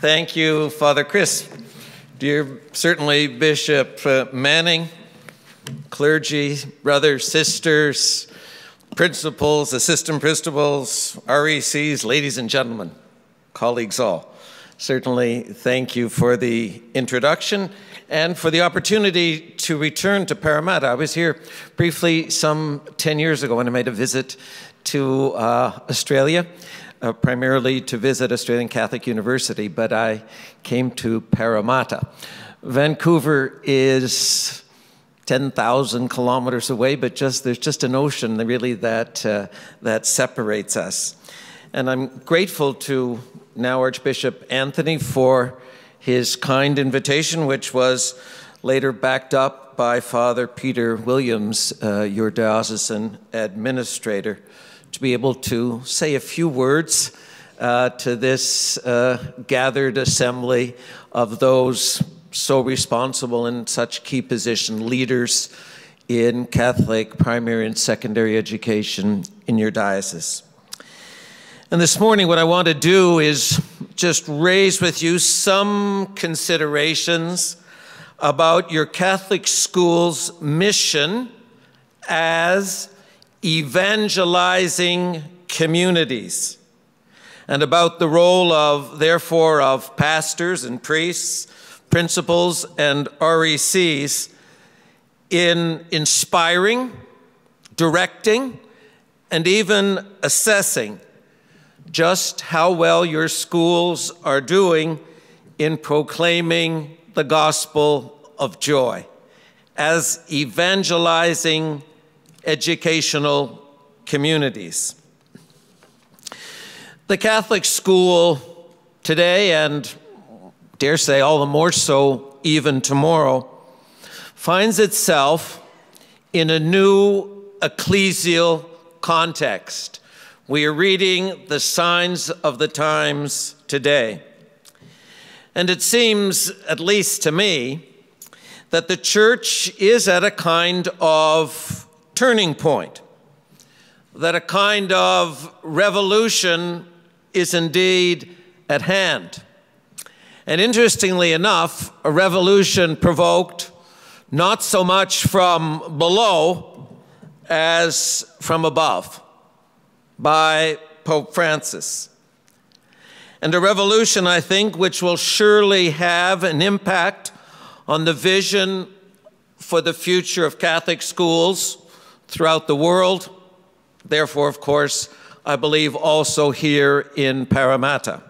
Thank you, Father Chris. Dear, certainly Bishop Manning, clergy, brothers, sisters, principals, assistant principals, RECs, ladies and gentlemen, colleagues all. Certainly thank you for the introduction and for the opportunity to return to Parramatta. I was here briefly some 10 years ago when I made a visit to Australia, primarily to visit Australian Catholic University, but I came to Parramatta. Vancouver is 10,000 kilometers away, but there's just an ocean really that separates us. And I'm grateful to now Archbishop Anthony for his kind invitation, which was later backed up by Father Peter Williams, your diocesan administrator, to be able to say a few words to this gathered assembly of those so responsible in such key position, leaders in Catholic primary and secondary education in your diocese. And this morning what I want to do is just raise with you some considerations about your Catholic school's mission as evangelizing communities, and about the role therefore, of pastors and priests, principals and RECs in inspiring, directing, and even assessing just how well your schools are doing in proclaiming the gospel of joy as evangelizing educational communities. The Catholic school today, and dare say all the more so even tomorrow, finds itself in a new ecclesial context. We are reading the signs of the times today. And it seems, at least to me, that the church is at a kind of turning point, that a kind of revolution is indeed at hand. And interestingly enough, a revolution provoked not so much from below as from above by Pope Francis. And a revolution, I think, which will surely have an impact on the vision for the future of Catholic schools throughout the world. Therefore, of course, I believe also here in Parramatta.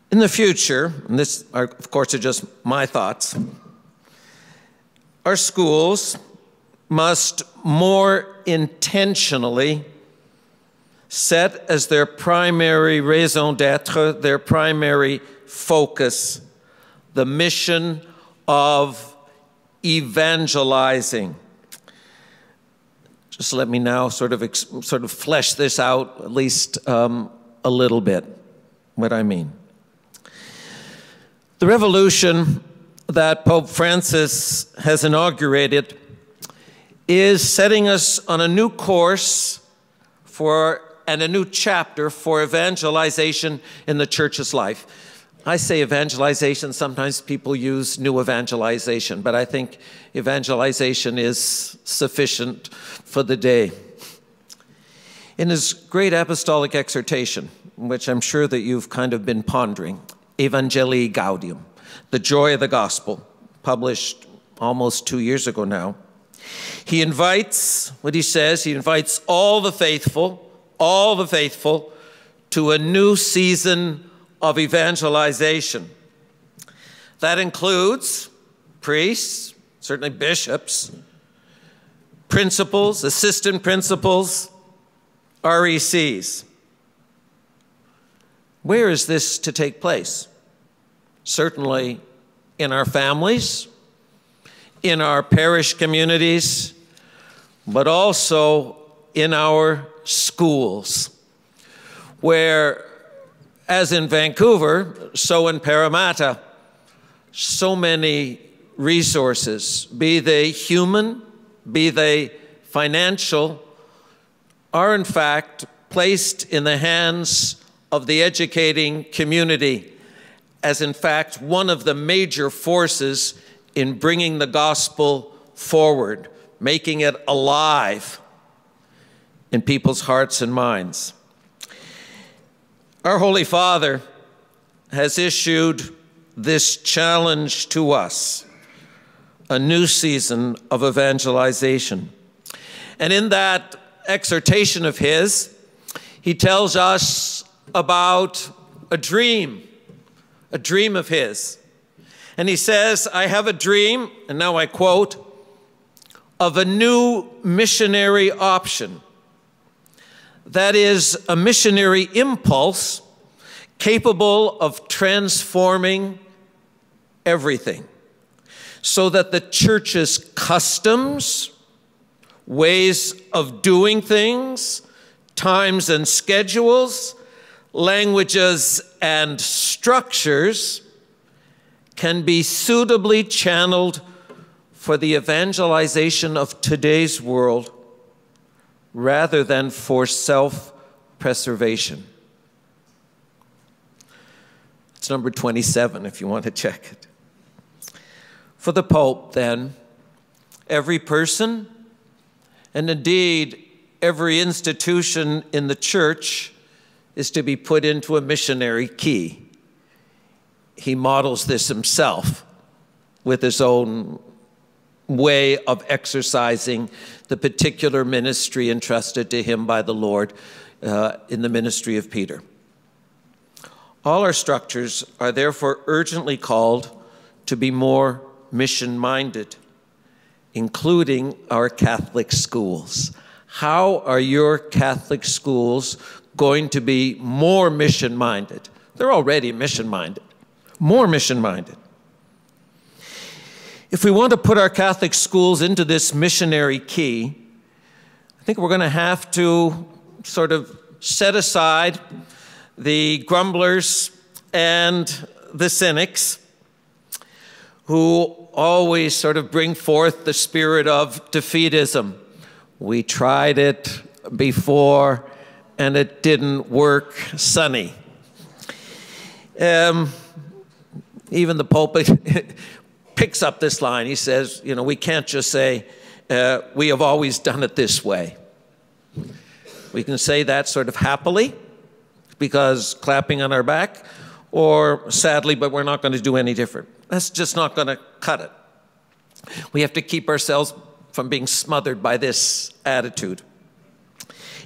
In the future, and this, of course, are just my thoughts, our schools must more intentionally set as their primary raison d'etre, their primary focus, the mission of evangelizing. Just let me now sort of flesh this out at least a little bit, what I mean. The revolution that Pope Francis has inaugurated is setting us on a new course and a new chapter for evangelization in the church's life. I say evangelization, sometimes people use new evangelization, but I think evangelization is sufficient for the day. In his great apostolic exhortation, which I'm sure that you've kind of been pondering, Evangelii Gaudium, the joy of the gospel, published almost 2 years ago now, he invites, what he says, he invites all the faithful to a new season of evangelization. That includes priests, certainly bishops, principals, assistant principals, RECs. Where is this to take place? Certainly in our families, in our parish communities, but also in our schools, where, as in Vancouver, so in Parramatta, so many resources, be they human, be they financial, are in fact placed in the hands of the educating community as, in fact, one of the major forces in bringing the gospel forward, making it alive in people's hearts and minds. Our Holy Father has issued this challenge to us, a new season of evangelization. And in that exhortation of his, he tells us about a dream of his. And he says, I have a dream, and now I quote, of a new missionary option. That is a missionary impulse capable of transforming everything, so that the church's customs, ways of doing things, times and schedules, languages and structures can be suitably channeled for the evangelization of today's world rather than for self-preservation. It's number 27 if you want to check it. For the Pope, then, every person, and indeed every institution in the church, is to be put into a missionary key. He models this himself with his own way of exercising the particular ministry entrusted to him by the Lord in the ministry of Peter. All our structures are therefore urgently called to be more mission-minded, including our Catholic schools. How are your Catholic schools going to be more mission-minded? They're already mission-minded, more mission-minded. If we want to put our Catholic schools into this missionary key, I think we're going to have to sort of set aside the grumblers and the cynics who always sort of bring forth the spirit of defeatism. We tried it before and it didn't work, Sonny. Even the Pope picks up this line. He says, you know, we can't just say, we have always done it this way. We can say that sort of happily, because clapping on our back, or sadly, but we're not going to do any different. That's just not going to cut it. We have to keep ourselves from being smothered by this attitude.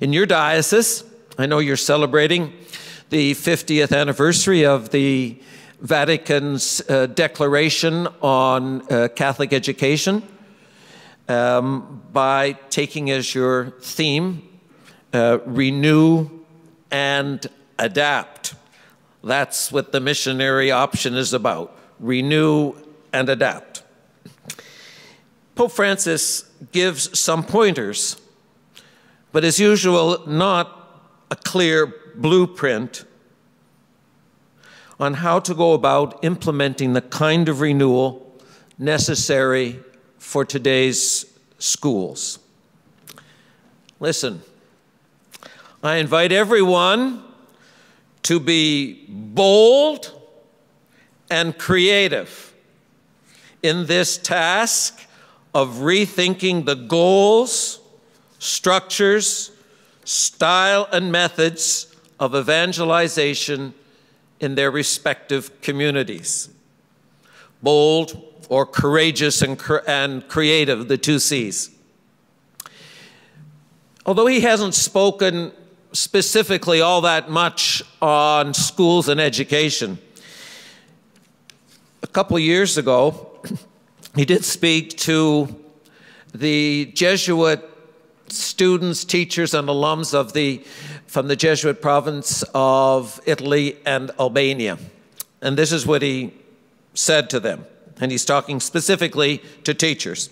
In your diocese, I know you're celebrating the 50th anniversary of the Vatican's declaration on Catholic education by taking as your theme, renew and adapt. That's what the missionary option is about, renew and adapt. Pope Francis gives some pointers, but as usual, not a clear blueprint on how to go about implementing the kind of renewal necessary for today's schools. Listen, I invite everyone to be bold and creative in this task of rethinking the goals, structures, style, and methods of evangelization in their respective communities. Bold or courageous and creative, the two C's. Although he hasn't spoken specifically all that much on schools and education, a couple of years ago, he did speak to the Jesuit students, teachers, and alums from the Jesuit province of Italy and Albania. And this is what he said to them. And he's talking specifically to teachers,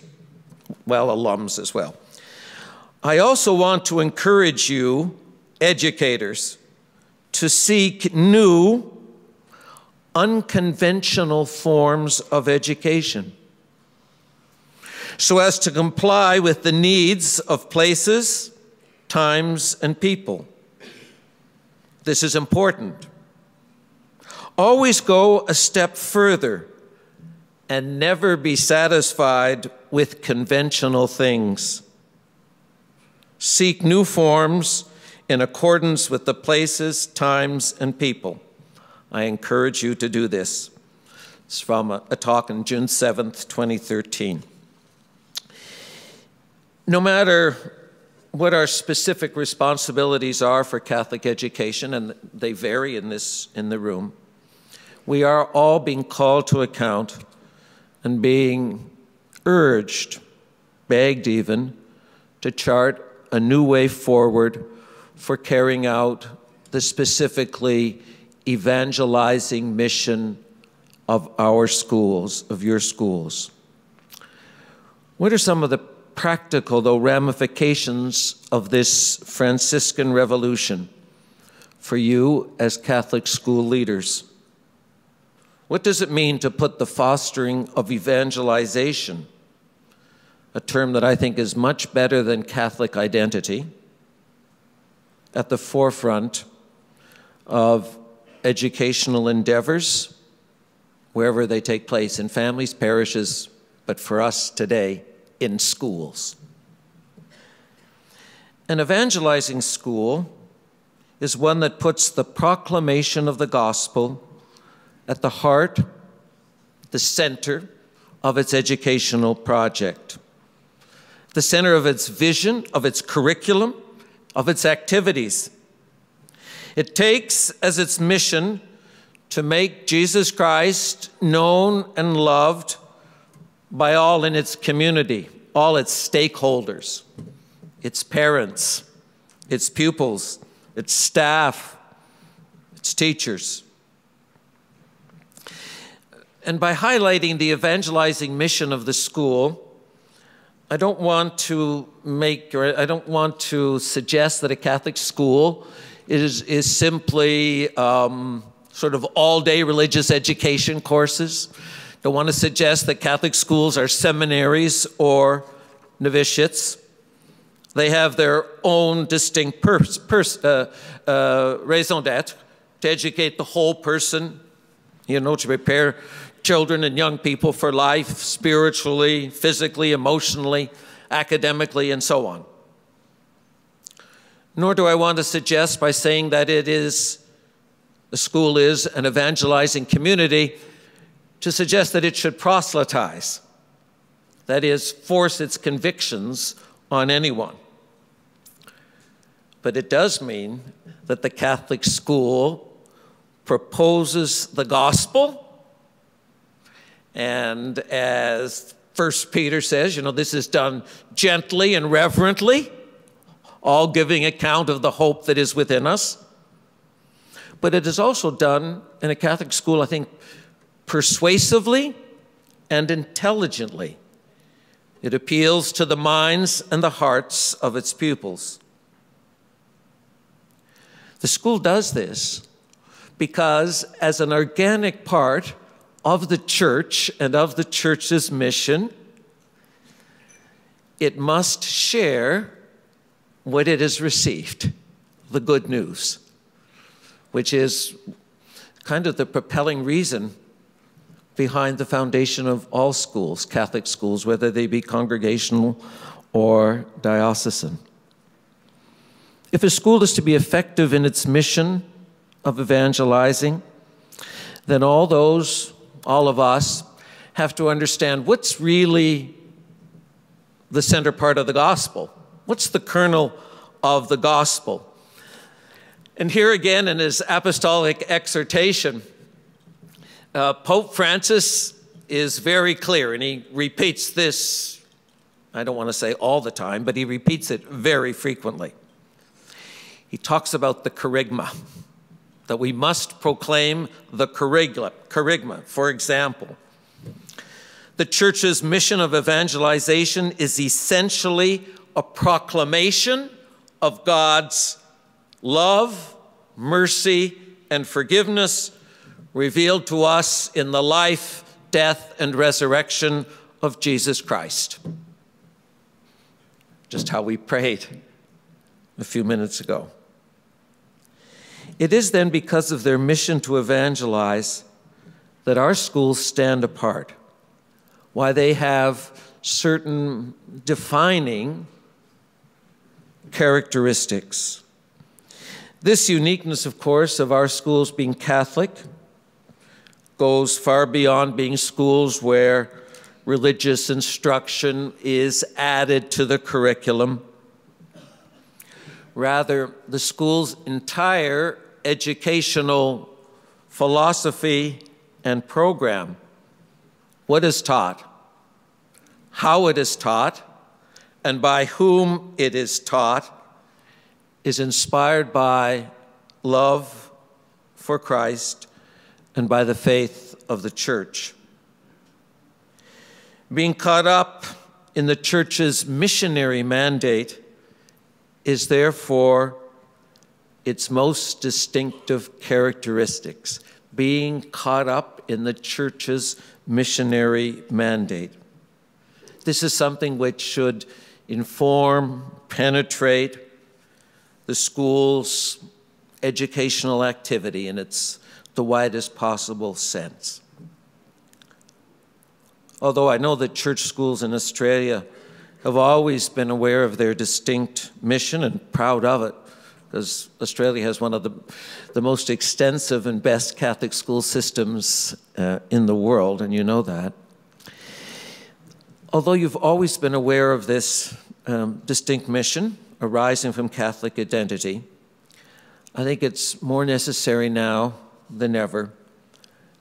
well, alums as well. I also want to encourage you, educators, to seek new, unconventional forms of education, so as to comply with the needs of places, times, and people. This is important. Always go a step further and never be satisfied with conventional things. Seek new forms in accordance with the places, times, and people. I encourage you to do this. It's from a talk on June 7th, 2013. No matter what our specific responsibilities are for Catholic education, and they vary in the room, we are all being called to account and being urged, begged even, to chart a new way forward for carrying out the specifically evangelizing mission of our schools, of your schools. What are some of the practical, though, ramifications of this Franciscan revolution for you as Catholic school leaders? What does it mean to put the fostering of evangelization, a term that I think is much better than Catholic identity, at the forefront of educational endeavors, wherever they take place, in families, parishes, but for us today, in schools? An evangelizing school is one that puts the proclamation of the gospel at the heart, the center of its educational project, the center of its vision, of its curriculum, of its activities. It takes as its mission to make Jesus Christ known and loved by all in its community, all its stakeholders, its parents, its pupils, its staff, its teachers. And by highlighting the evangelizing mission of the school, I don't want to suggest that a Catholic school is simply sort of all-day religious education courses. Don't want to suggest that Catholic schools are seminaries or novitiates. They have their own distinct raison d'etre, to educate the whole person, to prepare children and young people for life, spiritually, physically, emotionally, academically, and so on. Nor do I want to suggest by saying that the school is an evangelizing community to suggest that it should proselytize, that is, force its convictions on anyone. But it does mean that the Catholic school proposes the gospel, and as 1 Peter says, this is done gently and reverently, all giving account of the hope that is within us. But it is also done in a Catholic school, I think, persuasively and intelligently. It appeals to the minds and the hearts of its pupils. The school does this because, as an organic part of the church and of the church's mission, it must share what it has received, the good news, which is kind of the propelling reason behind the foundation of all schools, Catholic schools, whether they be congregational or diocesan. If a school is to be effective in its mission of evangelizing, then all of us, have to understand what's really the center part of the gospel. What's the kernel of the gospel? And here again, in his apostolic exhortation, Pope Francis is very clear, and he repeats this, I don't want to say all the time, but he repeats it very frequently. He talks about the kerygma, that we must proclaim the kerygma. For example, the Church's mission of evangelization is essentially a proclamation of God's love, mercy, and forgiveness revealed to us in the life, death, and resurrection of Jesus Christ. Just how we prayed a few minutes ago. It is then because of their mission to evangelize that our schools stand apart, why they have certain defining characteristics. This uniqueness, of course, of our schools being Catholic goes far beyond being schools where religious instruction is added to the curriculum. Rather, the school's entire educational philosophy and program, what is taught, how it is taught, and by whom it is taught, is inspired by love for Christ and by the faith of the Church. Being caught up in the Church's missionary mandate is therefore its most distinctive characteristics, being caught up in the Church's missionary mandate. This is something which should inform, penetrate the school's educational activity in the widest possible sense. Although I know that church schools in Australia have always been aware of their distinct mission and proud of it, because Australia has one of the most extensive and best Catholic school systems in the world, and you know that. Although you've always been aware of this distinct mission arising from Catholic identity, I think it's more necessary now than ever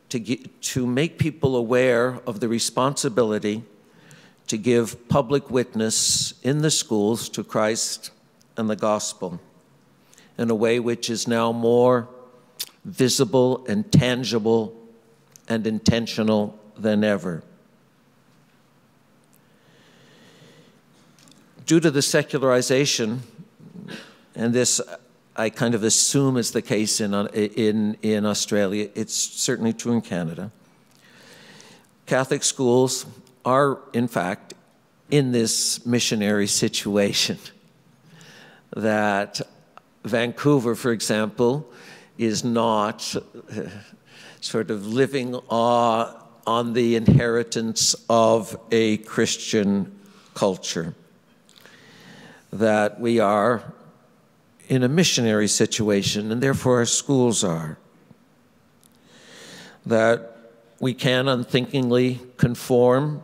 to make people aware of the responsibility to give public witness in the schools to Christ and the gospel in a way which is now more visible and tangible and intentional than ever. Due to the secularization, and this I kind of assume is the case in Australia, it's certainly true in Canada, Catholic schools are, in fact, in this missionary situation. That Vancouver, for example, is not sort of living on the inheritance of a Christian culture. That we are in a missionary situation, and therefore our schools are. That we can unthinkingly conform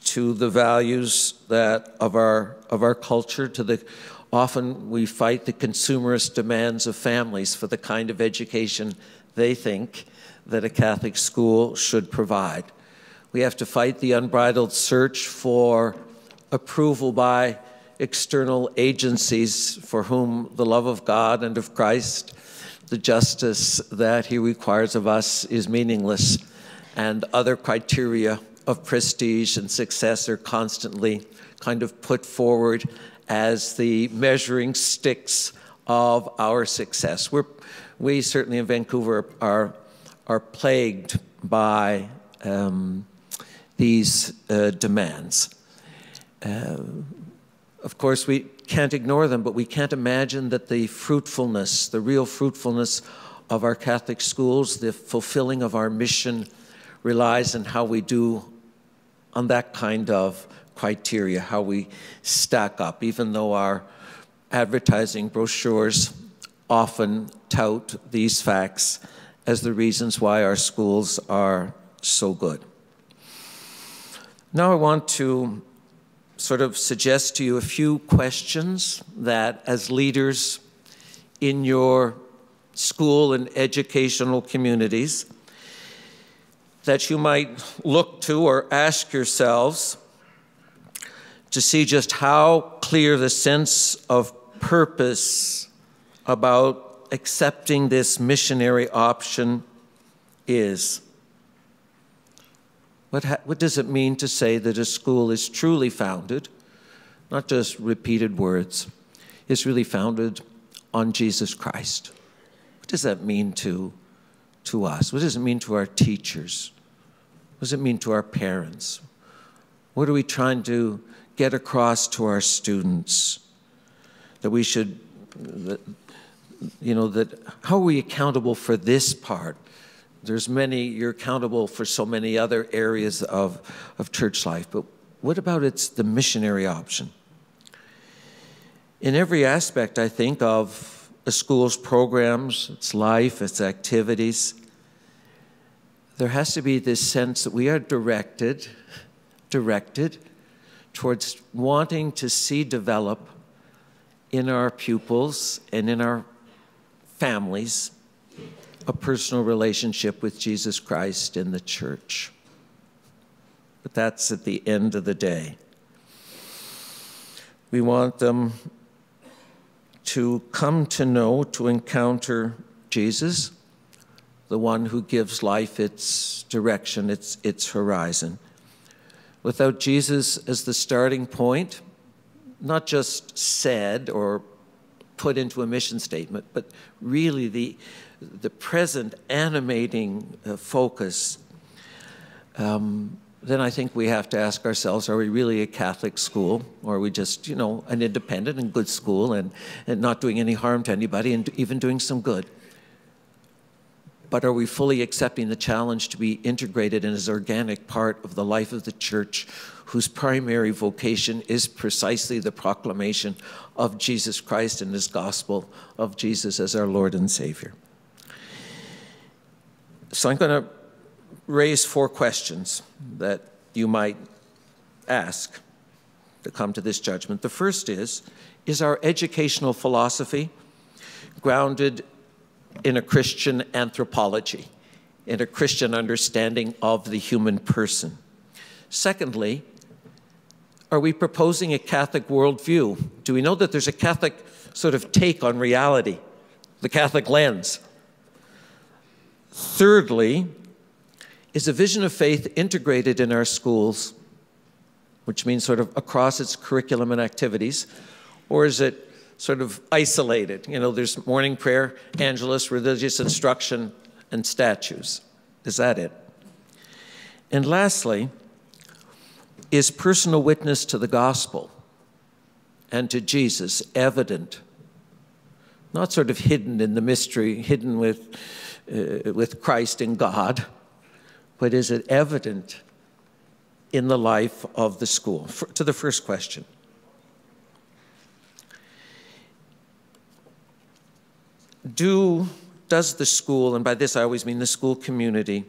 to the values of our culture, often we fight the consumerist demands of families for the kind of education they think that a Catholic school should provide. We have to fight the unbridled search for approval by external agencies for whom the love of God and of Christ, the justice that he requires of us, is meaningless, and other criteria of prestige and success are constantly kind of put forward as the measuring sticks of our success. We certainly in Vancouver are plagued by these demands. Of course, we can't ignore them, but we can't imagine that the fruitfulness, the real fruitfulness of our Catholic schools, the fulfilling of our mission, relies on how we do on that kind of criteria, how we stack up, even though our advertising brochures often tout these facts as the reasons why our schools are so good. Now I want to sort of suggest to you a few questions that, as leaders in your school and educational communities, that you might look to or ask yourselves to see just how clear the sense of purpose about accepting this missionary option is. What does it mean to say that a school is truly founded, not just repeated words, is really founded on Jesus Christ? What does that mean to us? What does it mean to our teachers? What does it mean to our parents? What are we trying to get across to our students? That we should, that how are we accountable for this part? There's many, you're accountable for so many other areas of church life, but what about the missionary option? In every aspect, I think, of a school's programs, its life, its activities, there has to be this sense that we are directed towards wanting to see develop in our pupils and in our families a personal relationship with Jesus Christ in the church. But that's at the end of the day. We want them to come to know, to encounter Jesus, the one who gives life its direction, its horizon. Without Jesus as the starting point, not just said or put into a mission statement, but really the present animating focus, then I think we have to ask ourselves, are we really a Catholic school? Or are we just, an independent and good school and not doing any harm to anybody and even doing some good? But are we fully accepting the challenge to be integrated in as organic part of the life of the church, whose primary vocation is precisely the proclamation of Jesus Christ and his gospel of Jesus as our Lord and Savior? So I'm going to raise 4 questions that you might ask to come to this judgment. The first is our educational philosophy grounded in a Christian anthropology, in a Christian understanding of the human person? Secondly, are we proposing a Catholic worldview? Do we know that there's a Catholic sort of take on reality, the Catholic lens? Thirdly, is a vision of faith integrated in our schools, which means sort of across its curriculum and activities, or is it sort of isolated? There's morning prayer, Angelus, religious instruction, and statues. Is that it? And lastly, is personal witness to the gospel and to Jesus evident? Not sort of hidden in the mystery, hidden with Christ and God, but is it evident in the life of the school? To the first question. Does the school, and by this I always mean the school community,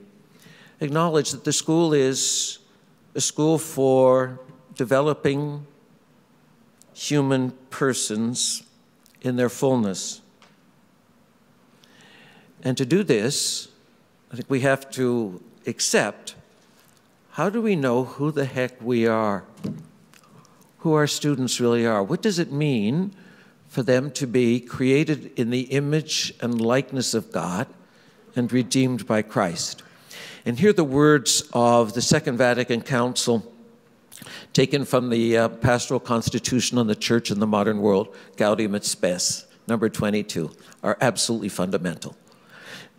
acknowledge that the school is a school for developing human persons in their fullness? And to do this, I think we have to accept, how do we know who the heck we are? Who our students really are? What does it mean for them to be created in the image and likeness of God and redeemed by Christ? And here are the words of the Second Vatican Council, taken from the Pastoral Constitution on the Church in the Modern World, Gaudium et Spes, number 22, are absolutely fundamental.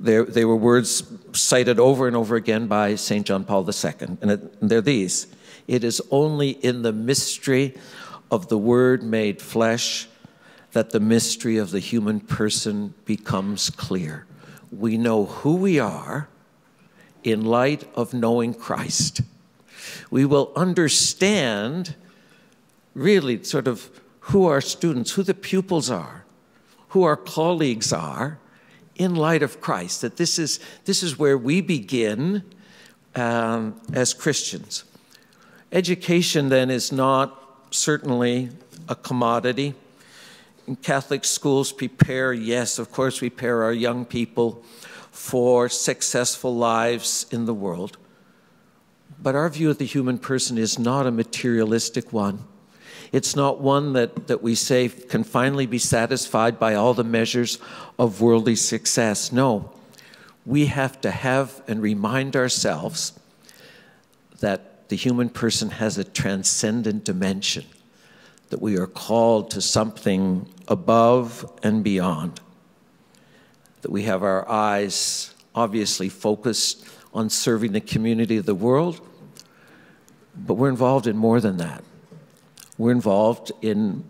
They were words cited over and over again by St. John Paul II, and they're these: it is only in the mystery of the Word made flesh that the mystery of the human person becomes clear. We know who we are in light of knowing Christ. We will understand really sort of who our students, who the pupils are, who our colleagues are, in light of Christ, that this is where we begin as Christians. Education then is not certainly a commodity. Catholic schools prepare, yes, of course, prepare our young people for successful lives in the world. But our view of the human person is not a materialistic one. It's not one that we say can finally be satisfied by all the measures of worldly success. No, we have to have and remind ourselves that the human person has a transcendent dimension, that we are called to something above and beyond, that we have our eyes obviously focused on serving the community of the world, but we're involved in more than that. We're involved in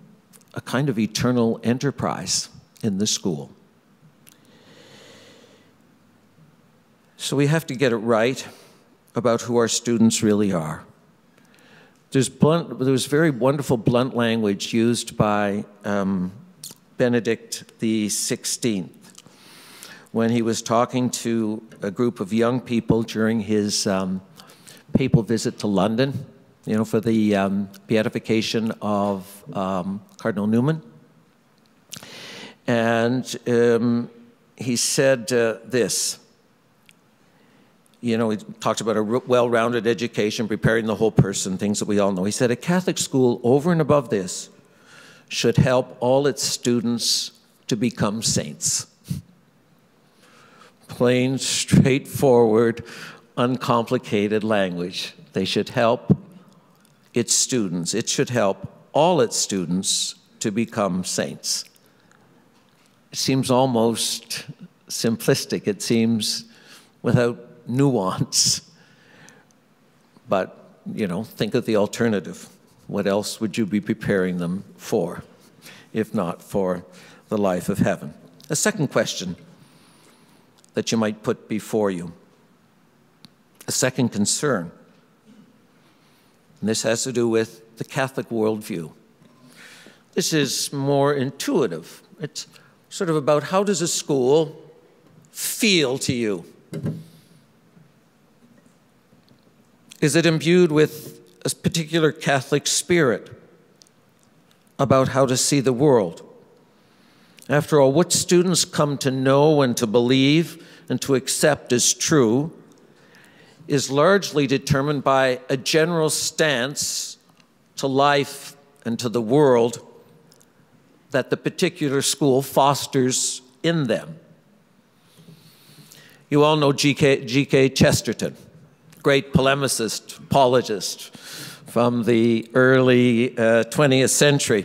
a kind of eternal enterprise in the school. So we have to get it right about who our students really are. There was very wonderful blunt language used by Benedict XVI when he was talking to a group of young people during his papal visit to London, you know, for the beatification of Cardinal Newman. And he said this. You know, he talked about a well-rounded education, preparing the whole person, things that we all know. He said, a Catholic school, over and above this, should help all its students to become saints. Plain, straightforward, uncomplicated language. They should help its students. It should help all its students to become saints. It seems almost simplistic. It seems without nuance. But, you know, think of the alternative. What else would you be preparing them for, if not for the life of heaven? A second question that you might put before you, a second concern, and this has to do with the Catholic worldview. This is more intuitive. It's sort of about how does a school feel to you? Is it imbued with a particular Catholic spirit about how to see the world? After all, what students come to know and to believe and to accept as true is largely determined by a general stance to life and to the world that the particular school fosters in them. You all know G.K. Chesterton, great polemicist, apologist from the early 20th century.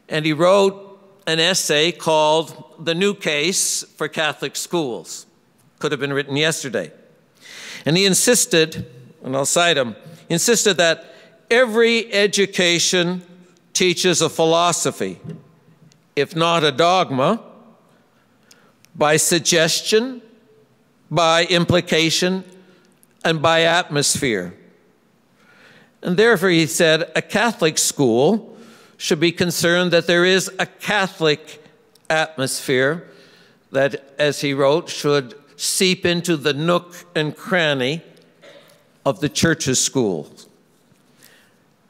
And he wrote an essay called The New Case for Catholic Schools. Could have been written yesterday. And he insisted, and I'll cite him, he insisted that every education teaches a philosophy, if not a dogma, by suggestion, by implication, and by atmosphere. And therefore, he said, a Catholic school should be concerned that there is a Catholic atmosphere that, as he wrote, should seep into the nook and cranny of the church's schools.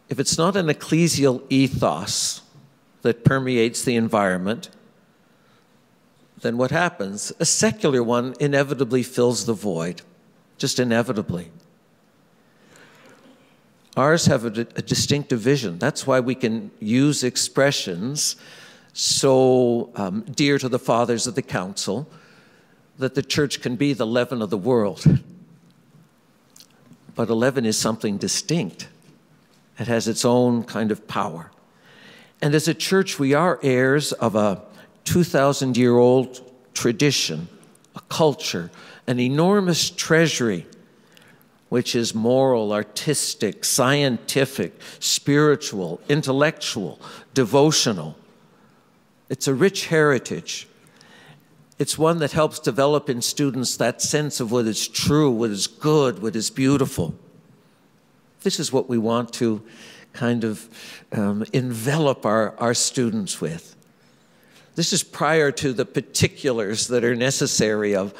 If it's not an ecclesial ethos that permeates the environment, then what happens? A secular one inevitably fills the void. Just inevitably. Ours have a distinctive vision. That's why we can use expressions so dear to the fathers of the council that the church can be the leaven of the world. But a leaven is something distinct. It has its own kind of power. And as a church, we are heirs of a 2,000-year-old tradition, a culture, an enormous treasury, which is moral, artistic, scientific, spiritual, intellectual, devotional. It's a rich heritage. It's one that helps develop in students that sense of what is true, what is good, what is beautiful. This is what we want to kind of envelop our students with. This is prior to the particulars that are necessary of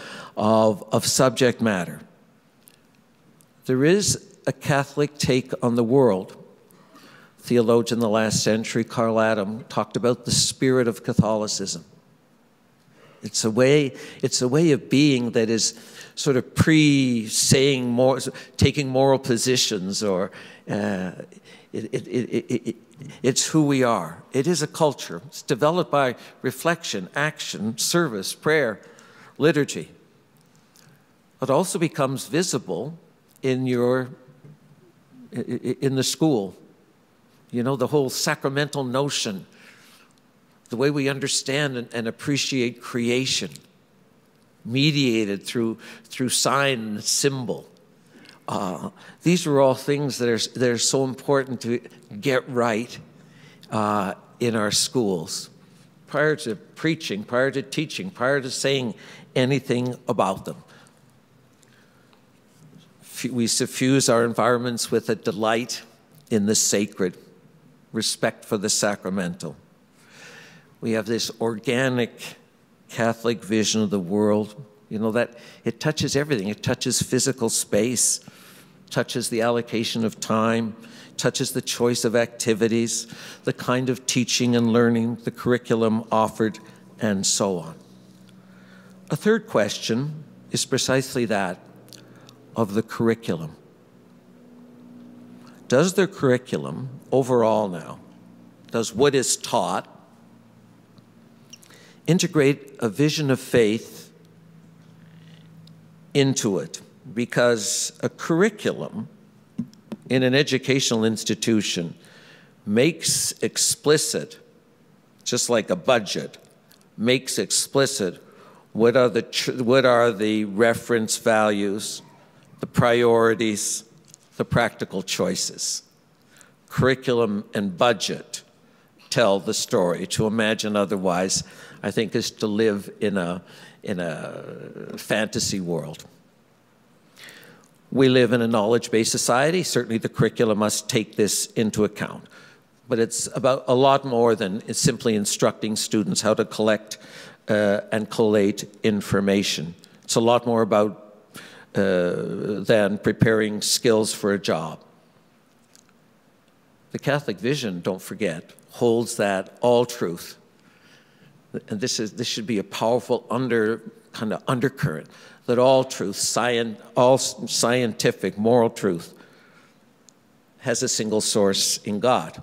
subject matter. There is a Catholic take on the world. Theologian in the last century, Carl Adam, talked about the spirit of Catholicism. It's a way of being that is sort of pre-saying more, taking moral positions, or it's who we are. It is a culture. It's developed by reflection, action, service, prayer, liturgy. It also becomes visible in the school. You know, the whole sacramental notion, the way we understand and appreciate creation, mediated through sign and symbol. These are all things that are so important to get right in our schools, prior to preaching, prior to teaching, prior to saying anything about them. We suffuse our environments with a delight in the sacred, respect for the sacramental. We have this organic Catholic vision of the world, you know, that it touches everything. It touches physical space, touches the allocation of time, touches the choice of activities, the kind of teaching and learning, the curriculum offered, and so on. A third question is precisely that of the curriculum. Does the curriculum overall now, does what is taught integrate a vision of faith into it? Because a curriculum in an educational institution makes explicit, just like a budget, makes explicit what are the reference values, the priorities, the practical choices. Curriculum and budget tell the story. To imagine otherwise, I think, is to live in a fantasy world. We live in a knowledge-based society. Certainly the curriculum must take this into account. But it's about a lot more than simply instructing students how to collect and collate information. It's a lot more about than preparing skills for a job. The Catholic vision, don't forget, holds that all truth. And this should be a powerful kind of undercurrent, that all truth, all scientific, moral truth, has a single source in God.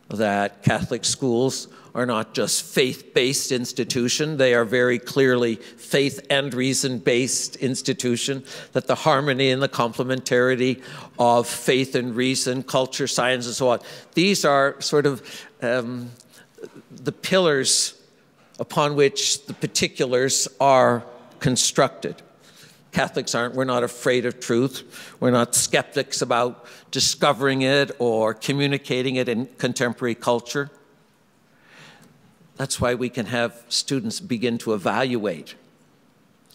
That Catholic schools are not just faith-based institution, they are very clearly faith and reason-based institution, that the harmony and the complementarity of faith and reason, culture, science, and so on, these are sort of the pillars upon which the particulars are constructed. Catholics we're not afraid of truth. We're not skeptics about discovering it or communicating it in contemporary culture. That's why we can have students begin to evaluate,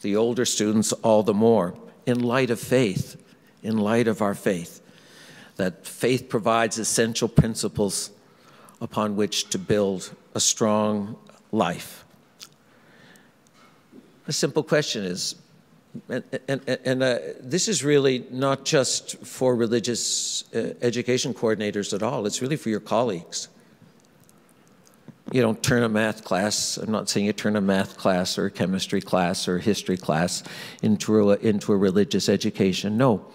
the older students all the more, in light of faith, in light of our faith, that faith provides essential principles upon which to build a strong life. A simple question is, this is really not just for religious education coordinators at all, it's really for your colleagues. You don't turn a math class, I'm not saying you turn a math class or a chemistry class or a history class into a religious education, no.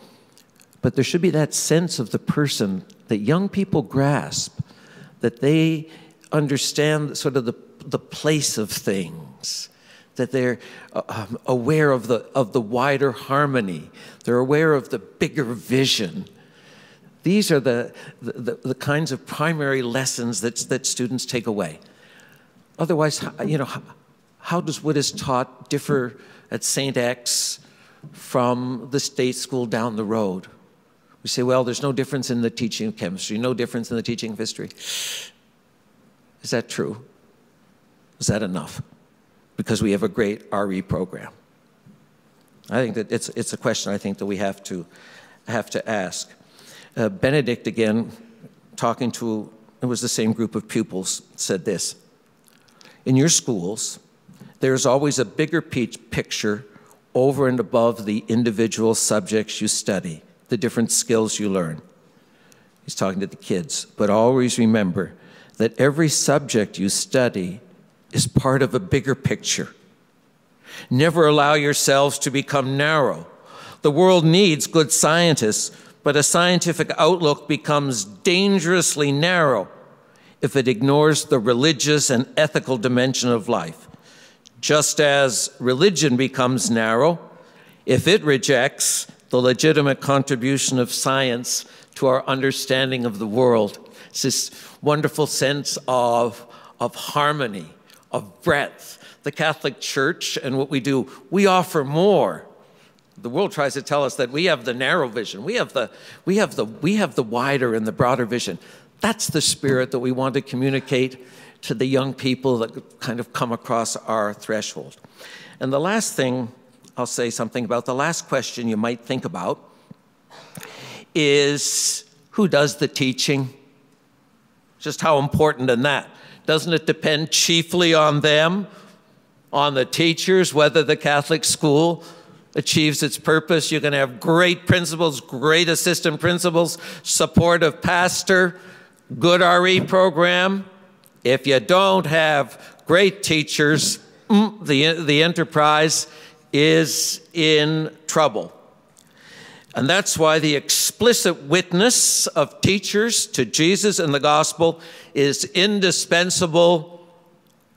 But there should be that sense of the person that young people grasp, that they understand sort of the place of things, that they're aware of the wider harmony, they're aware of the bigger vision. These are the kinds of primary lessons that students take away. Otherwise, you know, how does what is taught differ at St. X from the state school down the road? We say, well, there's no difference in the teaching of chemistry, no difference in the teaching of history. Is that true? Is that enough? Because we have a great RE program. I think that it's a question I think that we have to ask. Benedict, again, talking to, it was the same group of pupils, said this: in your schools, there's always a bigger picture over and above the individual subjects you study, the different skills you learn. He's talking to the kids, but always remember that every subject you study is part of a bigger picture. Never allow yourselves to become narrow. The world needs good scientists, but a scientific outlook becomes dangerously narrow if it ignores the religious and ethical dimension of life. Just as religion becomes narrow if it rejects the legitimate contribution of science to our understanding of the world. It's this wonderful sense of harmony, of breadth. The Catholic Church and what we do, we offer more. The world tries to tell us that we have the narrow vision. We have the wider and the broader vision. That's the spirit that we want to communicate to the young people that kind of come across our threshold. And the last thing I'll say something about the last question you might think about is, who does the teaching? Just how important in that? Doesn't it depend chiefly on them, on the teachers, whether the Catholic school achieves its purpose? You're going to have great principals, great assistant principals, supportive pastor, good RE program. If you don't have great teachers, the enterprise is in trouble. And that's why the explicit witness of teachers to Jesus and the gospel is indispensable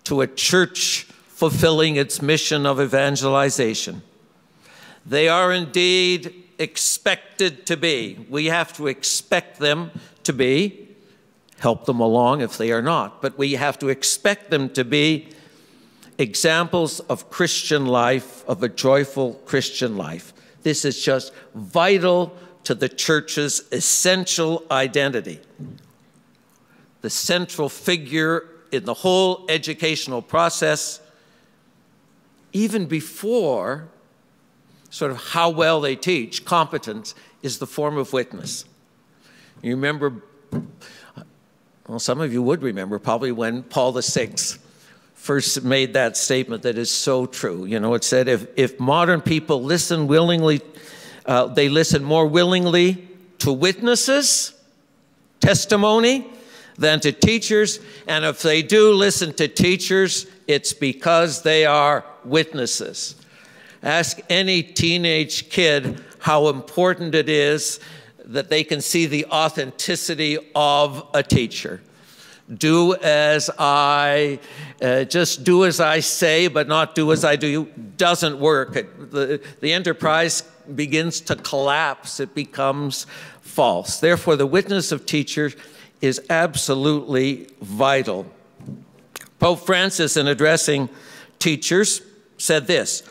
to a church fulfilling its mission of evangelization. They are indeed expected to be. We have to expect them to be. Help them along if they are not. But we have to expect them to be examples of Christian life, of a joyful Christian life. This is just vital to the church's essential identity. The central figure in the whole educational process, even before sort of how well they teach, competence, is the form of witness. You remember, well, some of you would remember probably when Paul VI first made that statement that is so true. You know, it said, if modern people listen willingly, they listen more willingly to witnesses, testimony, than to teachers. And if they do listen to teachers, it's because they are witnesses. Ask any teenage kid how important it is that they can see the authenticity of a teacher. Do as I, just do as I say, but not do as I do, doesn't work. The enterprise begins to collapse. It becomes false. Therefore, the witness of teachers is absolutely vital. Pope Francis, in addressing teachers, said this: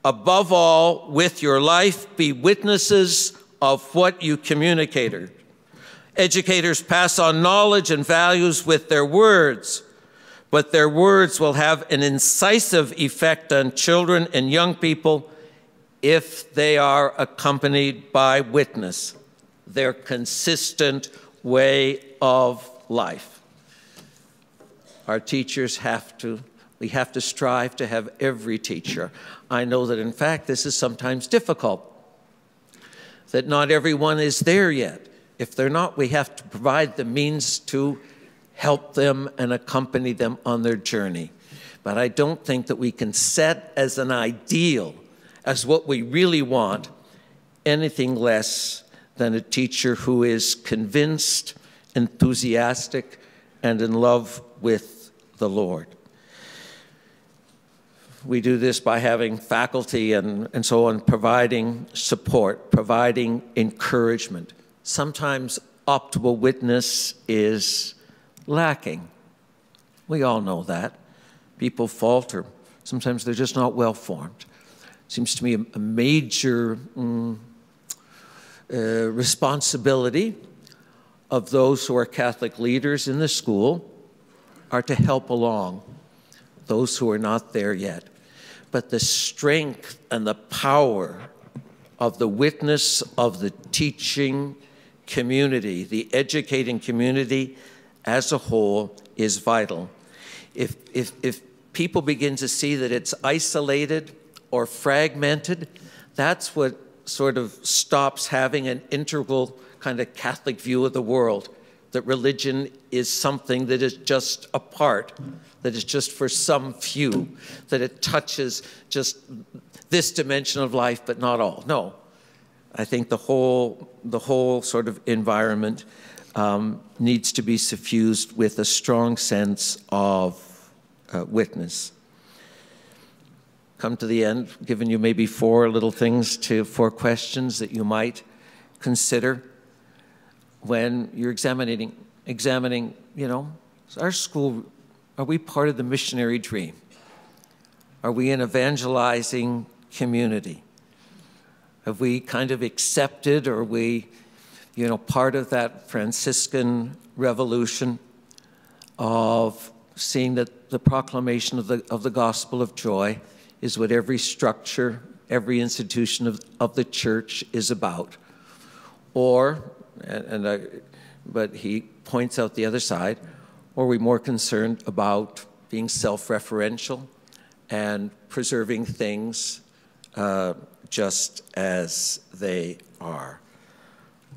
above all, with your life, be witnesses of what you communicate. Educators pass on knowledge and values with their words, but their words will have an incisive effect on children and young people if they are accompanied by witness, their consistent way of life. Our teachers we have to strive to have every teacher. I know that, in fact, this is sometimes difficult, that not everyone is there yet. If they're not, we have to provide the means to help them and accompany them on their journey. But I don't think that we can set as an ideal, as what we really want, anything less than a teacher who is convinced, enthusiastic, and in love with the Lord. We do this by having faculty and so on, providing support, providing encouragement. Sometimes optimal witness is lacking. We all know that. People falter. Sometimes they're just not well formed. Seems to me a major responsibility of those who are Catholic leaders in the school are to help along those who are not there yet. But the strength and the power of the witness of the teaching community, the educating community as a whole, is vital. If people begin to see that it's isolated or fragmented, that's what sort of stops having an integral kind of Catholic view of the world, that religion is something that is just a part, that is just for some few, that it touches just this dimension of life but not all. No. I think the whole sort of environment needs to be suffused with a strong sense of witness. Come to the end, giving you maybe four questions that you might consider when you're examining, you know, is our school, are we part of the missionary dream? Are we an evangelizing community? Have we kind of accepted, or are we, you know, part of that Franciscan revolution of seeing that the proclamation of the gospel of joy is what every structure every institution of the church is about. Or, but he points out the other side, or are we more concerned about being self-referential and preserving things just as they are?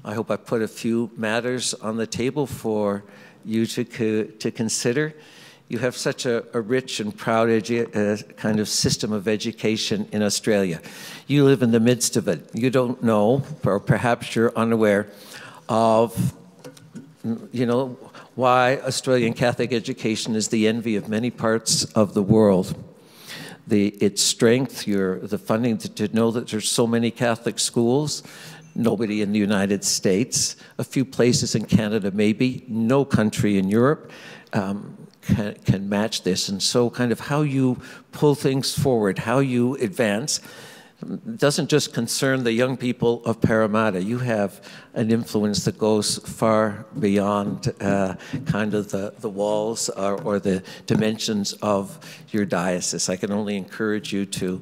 I hope I put a few matters on the table for you to consider. You have such a rich and proud kind of system of education in Australia. You live in the midst of it. You don't know, or perhaps you're unaware of, why Australian Catholic education is the envy of many parts of the world. Its strength, the funding to know that there's so many Catholic schools, nobody in the United States, a few places in Canada maybe, no country in Europe can match this. And so kind of how you pull things forward, how you advance, doesn't just concern the young people of Parramatta. You have an influence that goes far beyond kind of the walls or the dimensions of your diocese. I can only encourage you to,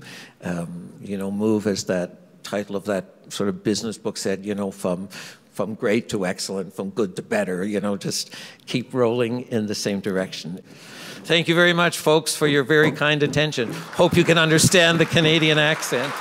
move, as that title of that sort of business book said, from great to excellent, from good to better, just keep rolling in the same direction. Thank you very much, folks, for your very kind attention. Hope you can understand the Canadian accent.